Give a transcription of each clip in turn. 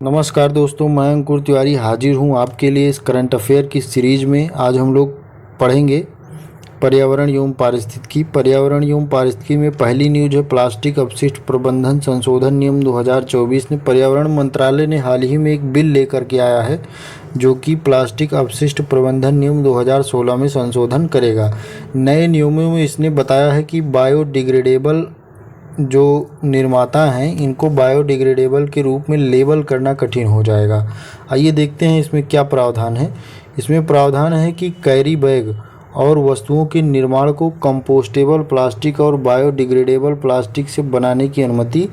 नमस्कार दोस्तों, मैं अंकुर तिवारी हाजिर हूँ आपके लिए इस करंट अफेयर की सीरीज में। आज हम लोग पढ़ेंगे पर्यावरण एवं पारिस्थितिकी। पर्यावरण एवं पारिस्थितिकी में पहली न्यूज है प्लास्टिक अपशिष्ट प्रबंधन संशोधन नियम 2024 ने पर्यावरण मंत्रालय ने हाल ही में एक बिल लेकर के आया है जो कि प्लास्टिक अपशिष्ट प्रबंधन नियम 2016 में संशोधन करेगा। नए नियमों में इसने बताया है कि बायोडिग्रेडेबल जो निर्माता हैं इनको बायोडिग्रेडेबल के रूप में लेबल करना कठिन हो जाएगा। आइए देखते हैं इसमें क्या प्रावधान है। इसमें प्रावधान है कि कैरी बैग और वस्तुओं के निर्माण को कंपोस्टेबल प्लास्टिक और बायोडिग्रेडेबल प्लास्टिक से बनाने की अनुमति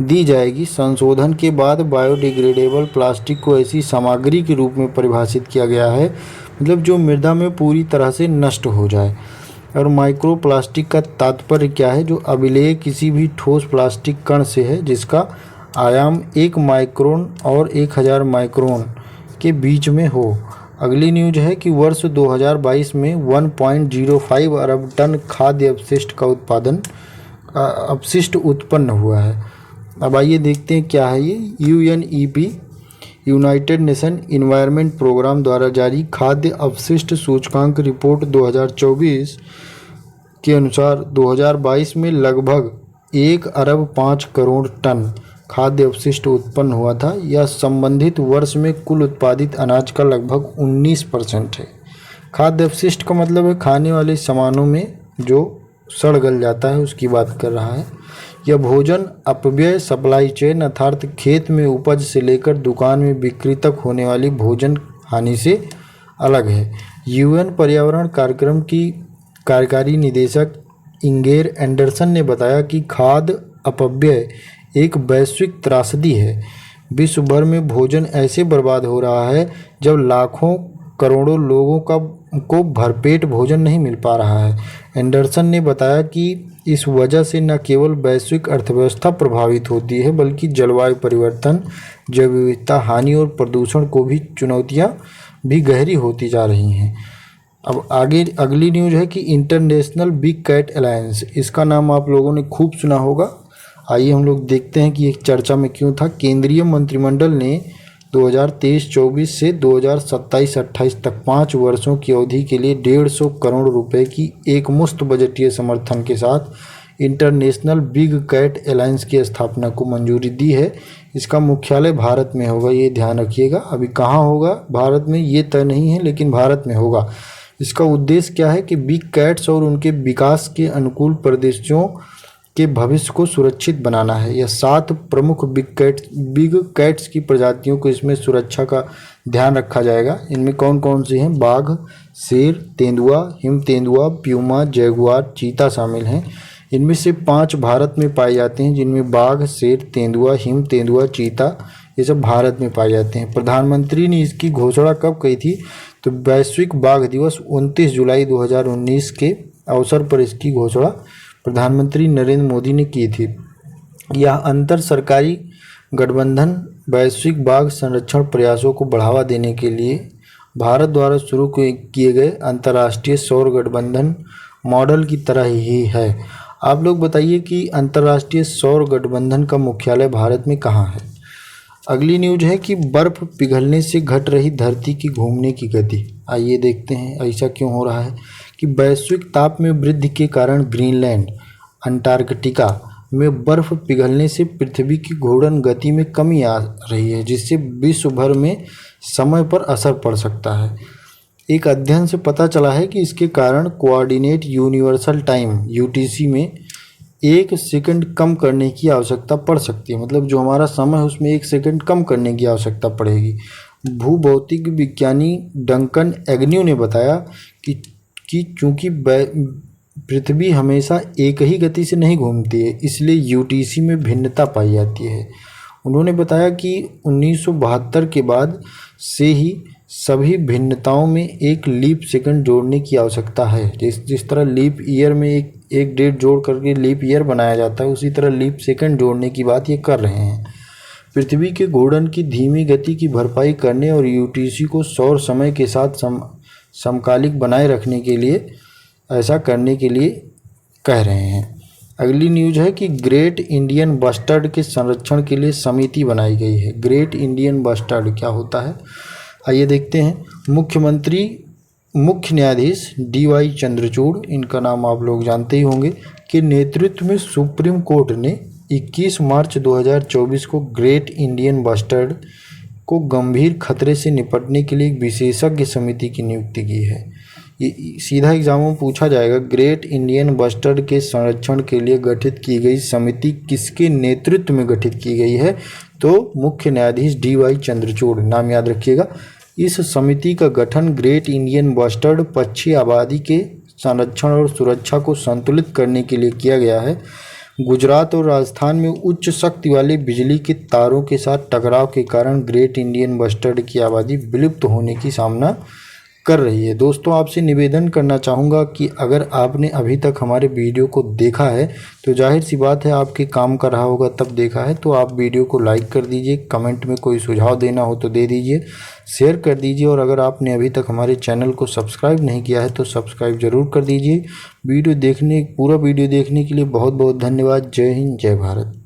दी जाएगी। संशोधन के बाद बायोडिग्रेडेबल प्लास्टिक को ऐसी सामग्री के रूप में परिभाषित किया गया है, मतलब जो मृदा में पूरी तरह से नष्ट हो जाए। और माइक्रो प्लास्टिक का तात्पर्य क्या है? जो अभिलेय किसी भी ठोस प्लास्टिक कण से है जिसका आयाम 1 माइक्रोन और 1000 माइक्रोन के बीच में हो। अगली न्यूज है कि वर्ष 2022 में 1.05 अरब टन खाद्य अपशिष्ट उत्पन्न हुआ है। अब आइए देखते हैं क्या है ये। UNEP United Nation Environment Programme द्वारा जारी खाद्य अपशिष्ट सूचकांक रिपोर्ट 2024 के अनुसार 2022 में लगभग 1 अरब 5 करोड़ टन खाद्य अपशिष्ट उत्पन्न हुआ था। यह संबंधित वर्ष में कुल उत्पादित अनाज का लगभग 19% है। खाद्य अपशिष्ट का मतलब है खाने वाले सामानों में जो सड़ गल जाता है उसकी बात कर रहा है। यह भोजन अपव्यय सप्लाई चेन अर्थात खेत में उपज से लेकर दुकान में बिक्री तक होने वाली भोजन हानि से अलग है। UN पर्यावरण कार्यक्रम की कार्यकारी निदेशक इंगेर एंडरसन ने बताया कि खाद्य अपव्यय एक वैश्विक त्रासदी है। विश्व भर में भोजन ऐसे बर्बाद हो रहा है जब लाखों करोड़ों लोगों को भरपेट भोजन नहीं मिल पा रहा है। एंडरसन ने बताया कि इस वजह से न केवल वैश्विक अर्थव्यवस्था प्रभावित होती है बल्कि जलवायु परिवर्तन, जैव विविधता हानि और प्रदूषण को भी चुनौतियां भी गहरी होती जा रही हैं। अब आगे अगली न्यूज है कि इंटरनेशनल बिग कैट अलायंस, इसका नाम आप लोगों ने खूब सुना होगा। आइए हम लोग देखते हैं कि एक चर्चा में क्यों था। केंद्रीय मंत्रिमंडल ने 2023-24 से 2027-28 तक 5 वर्षों की अवधि के लिए 150 करोड़ रुपए की एक मुश्त बजटीय समर्थन के साथ इंटरनेशनल बिग कैट अलायंस की स्थापना को मंजूरी दी है। इसका मुख्यालय भारत में होगा, ये ध्यान रखिएगा। अभी कहाँ होगा भारत में ये तय नहीं है, लेकिन भारत में होगा। इसका उद्देश्य क्या है कि बिग कैट्स और उनके विकास के अनुकूल परिदृश्यों के भविष्य को सुरक्षित बनाना है। यह 7 प्रमुख बिग कैट्स की प्रजातियों को इसमें सुरक्षा का ध्यान रखा जाएगा। इनमें कौन कौन सी हैं? बाघ, शेर, तेंदुआ, हिम तेंदुआ, प्यूमा, जैगुआर, चीता शामिल हैं। इनमें से 5 भारत में पाए जाते हैं, जिनमें बाघ, शेर, तेंदुआ, हिम तेंदुआ, चीता, ये सब भारत में पाए जाते हैं। प्रधानमंत्री ने इसकी घोषणा कब की थी? तो वैश्विक बाघ दिवस 29 जुलाई 2019 के अवसर पर इसकी घोषणा प्रधानमंत्री नरेंद्र मोदी ने की थी। यह अंतर सरकारी गठबंधन वैश्विक बाघ संरक्षण प्रयासों को बढ़ावा देने के लिए भारत द्वारा शुरू किए गए अंतर्राष्ट्रीय सौर गठबंधन मॉडल की तरह ही है। आप लोग बताइए कि अंतर्राष्ट्रीय सौर गठबंधन का मुख्यालय भारत में कहाँ है? अगली न्यूज है कि बर्फ पिघलने से घट रही धरती की घूमने की गति। आइए देखते हैं ऐसा क्यों हो रहा है कि वैश्विक ताप में वृद्धि के कारण ग्रीनलैंड, अंटार्कटिका में बर्फ पिघलने से पृथ्वी की घूर्णन गति में कमी आ रही है, जिससे विश्व भर में समय पर असर पड़ सकता है। एक अध्ययन से पता चला है कि इसके कारण कोऑर्डिनेट यूनिवर्सल टाइम UTC में 1 सेकंड कम करने की आवश्यकता पड़ सकती है। मतलब जो हमारा समय है उसमें 1 सेकंड कम करने की आवश्यकता पड़ेगी। भूभौतिक विज्ञानी डंकन एग्न्यू ने बताया कि चूंकि पृथ्वी हमेशा एक ही गति से नहीं घूमती है, इसलिए UTC में भिन्नता पाई जाती है। उन्होंने बताया कि 1972 के बाद से ही सभी भिन्नताओं में एक लीप सेकंड जोड़ने की आवश्यकता है। जिस तरह लीप ईयर में एक डेट जोड़ करके लीप ईयर बनाया जाता है, उसी तरह लीप सेकंड जोड़ने की बात ये कर रहे हैं। पृथ्वी के घूर्णन की धीमी गति की भरपाई करने और UTC को सौर समय के साथ समकालिक बनाए रखने के लिए ऐसा करने के लिए कह रहे हैं। अगली न्यूज है कि ग्रेट इंडियन बस्टर्ड के संरक्षण के लिए समिति बनाई गई है। ग्रेट इंडियन बस्टर्ड क्या होता है, आइए देखते हैं। मुख्य न्यायाधीश DY चंद्रचूड़, इनका नाम आप लोग जानते ही होंगे, के नेतृत्व में सुप्रीम कोर्ट ने 21 मार्च 2024 को ग्रेट इंडियन बस्टर्ड को गंभीर खतरे से निपटने के लिए एक विशेषज्ञ समिति की नियुक्ति की है। ये सीधा एग्जाम में पूछा जाएगा, ग्रेट इंडियन बस्टर्ड के संरक्षण के लिए गठित की गई समिति किसके नेतृत्व में गठित की गई है, तो मुख्य न्यायाधीश DY चंद्रचूड़, नाम याद रखिएगा। इस समिति का गठन ग्रेट इंडियन बस्टर्ड पक्षी आबादी के संरक्षण और सुरक्षा को संतुलित करने के लिए किया गया है। गुजरात और राजस्थान में उच्च शक्ति वाले बिजली के तारों के साथ टकराव के कारण ग्रेट इंडियन बस्टर्ड की आबादी विलुप्त होने की सामना कर रही है। दोस्तों, आपसे निवेदन करना चाहूँगा कि अगर आपने अभी तक हमारे वीडियो को देखा है तो जाहिर सी बात है आपके काम का रहा होगा तब देखा है, तो आप वीडियो को लाइक कर दीजिए, कमेंट में कोई सुझाव देना हो तो दे दीजिए, शेयर कर दीजिए, और अगर आपने अभी तक हमारे चैनल को सब्सक्राइब नहीं किया है तो सब्सक्राइब ज़रूर कर दीजिए। पूरा वीडियो देखने के लिए बहुत बहुत धन्यवाद। जय हिंद, जय भारत।